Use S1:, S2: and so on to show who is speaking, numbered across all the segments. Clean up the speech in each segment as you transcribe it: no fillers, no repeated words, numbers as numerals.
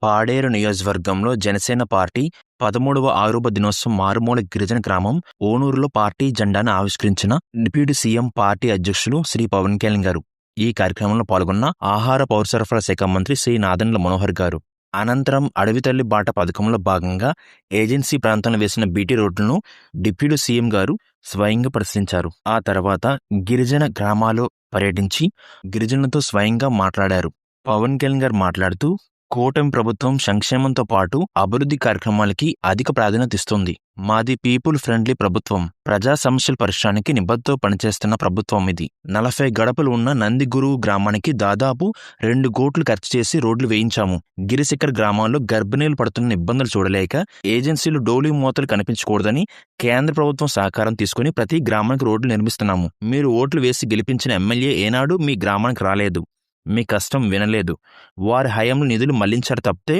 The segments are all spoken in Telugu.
S1: పాడేరు నియోజకవర్గంలో జనసేన పార్టీ 13వ ఆరుబ దినోత్సవం మారుమూల గిరిజన గ్రామం ఓనూరులో పార్టీ జెండాను ఆవిష్కరించిన డిప్యూటీ సీఎం పార్టీ అధ్యక్షులు శ్రీ పవన్ కళ్యాణ్ గారు. ఈ కార్యక్రమంలో పాల్గొన్న ఆహార పౌర సరఫరా శాఖ మంత్రి శ్రీ నాదెండ్ల మనోహర్ గారు. అనంతరం అడవి తల్లి బాట పథకంలో భాగంగా ఏజెన్సీ ప్రాంతంలో వేసిన బీటీ రోడ్లను డిప్యూటీ సీఎం గారు స్వయంగా పరిశీలించారు. ఆ తర్వాత గిరిజన గ్రామాల్లో పర్యటించి గిరిజనులతో స్వయంగా మాట్లాడారు. పవన్ కళ్యాణ్ గారు మాట్లాడుతూ, కూటమి ప్రభుత్వం సంక్షేమంతో పాటు అభివృద్ధి కార్యక్రమాలకి అధిక ప్రాధాన్యత ఇస్తుంది. మాది పీపుల్ ఫ్రెండ్లీ ప్రభుత్వం. ప్రజా సమస్యల పరిష్కారానికి నిబద్ధతో పనిచేస్తున్న ప్రభుత్వం ఇది. 40 గడపలు ఉన్న నందిగురు గ్రామానికి దాదాపు 2 కోట్లు ఖర్చు చేసి రోడ్లు వేయించాము. గిరిశిఖర్ గ్రామాల్లో గర్భిణీలు పడుతున్న ఇబ్బందులు చూడలేక ఏజెన్సీలు డోలీ మూతలు కనిపించకూడదని కేంద్ర ప్రభుత్వం సహకారం తీసుకుని ప్రతి గ్రామానికి రోడ్లు నిర్మిస్తున్నాము. మీరు ఓట్లు వేసి గెలిపించిన ఎమ్మెల్యే ఏనాడు మీ గ్రామానికి రాలేదు. మీ కష్టం వినలేదు. వారి హయాంలో నిధులు మళ్లించారు తప్పితే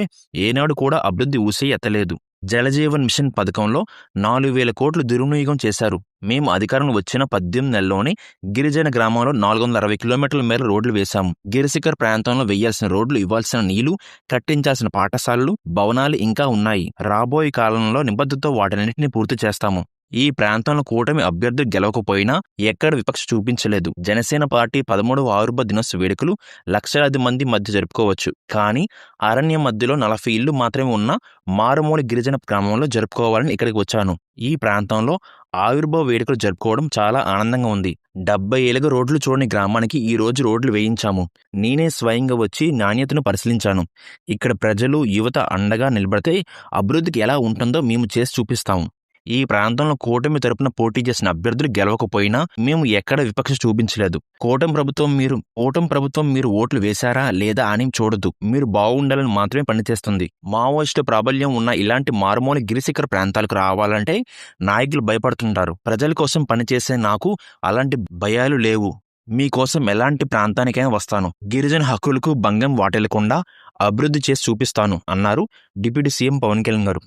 S1: ఏనాడు కూడా అభివృద్ధి ఊసే ఎత్తలేదు. జలజీవన్ మిషన్ పథకంలో 4,000 కోట్లు దుర్వినియోగం చేశారు. మేము అధికారంలో వచ్చిన 18 నెలల్లోనే గిరిజన గ్రామంలో 460 కిలోమీటర్ల మేర రోడ్లు వేశాము. గిరిశిఖర్ ప్రాంతంలో వేయాల్సిన రోడ్లు, ఇవ్వాల్సిన నీళ్లు, కట్టించాల్సిన పాఠశాలలు, భవనాలు ఇంకా ఉన్నాయి. రాబోయే కాలంలో నిబద్ధతతో వాటన్నింటినీ పూర్తి చేస్తాము. ఈ ప్రాంతంలో కూటమి అభ్యర్థులు గెలవకపోయినా ఎక్కడ విపక్ష చూపించలేదు. జనసేన పార్టీ 13వ ఆరుబ దినోత్సవ వేడుకలు లక్షలాది మంది మధ్య జరుపుకోవచ్చు. కానీ అరణ్యం మధ్యలో 40 ఇళ్లు మాత్రమే ఉన్న మారుమూల గిరిజన గ్రామంలో జరుపుకోవాలని ఇక్కడికి వచ్చాను. ఈ ప్రాంతంలో ఆవిర్భావ వేడుకలు జరుపుకోవడం చాలా ఆనందంగా ఉంది. 70 ఏళ్ళుగా రోడ్లు చూడని గ్రామానికి ఈ రోజు రోడ్లు వేయించాము. నేనే స్వయంగా వచ్చి నాణ్యతను పరిశీలించాను. ఇక్కడ ప్రజలు, యువత అండగా నిలబడితే అభివృద్ధికి ఎలా ఉంటుందో మేము చేసి చూపిస్తాము. ఈ ప్రాంతంలో కూటమి తరపున పోటీ చేసిన అభ్యర్థులు గెలవకపోయినా మేము ఎక్కడ విపక్ష చూపించలేదు. కూటమి ప్రభుత్వం మీరు ఓట్లు వేశారా లేదా అని చూడదు. మీరు బాగుండాలని మాత్రమే పనిచేస్తుంది. మావోయిస్టు ప్రాబల్యం ఉన్న ఇలాంటి మారుమూల గిరిశిఖర ప్రాంతాలకు రావాలంటే నాయకులు భయపడుతుంటారు. ప్రజల కోసం పనిచేసే నాకు అలాంటి భయాలు లేవు. మీకోసం ఎలాంటి ప్రాంతానికైనా వస్తాను. గిరిజన హక్కులకు భంగం వాటిల్లకుండా అభివృద్ధి చేసి చూపిస్తాను అన్నారు డిప్యూటీ సీఎం పవన్ కళ్యాణ్ గారు.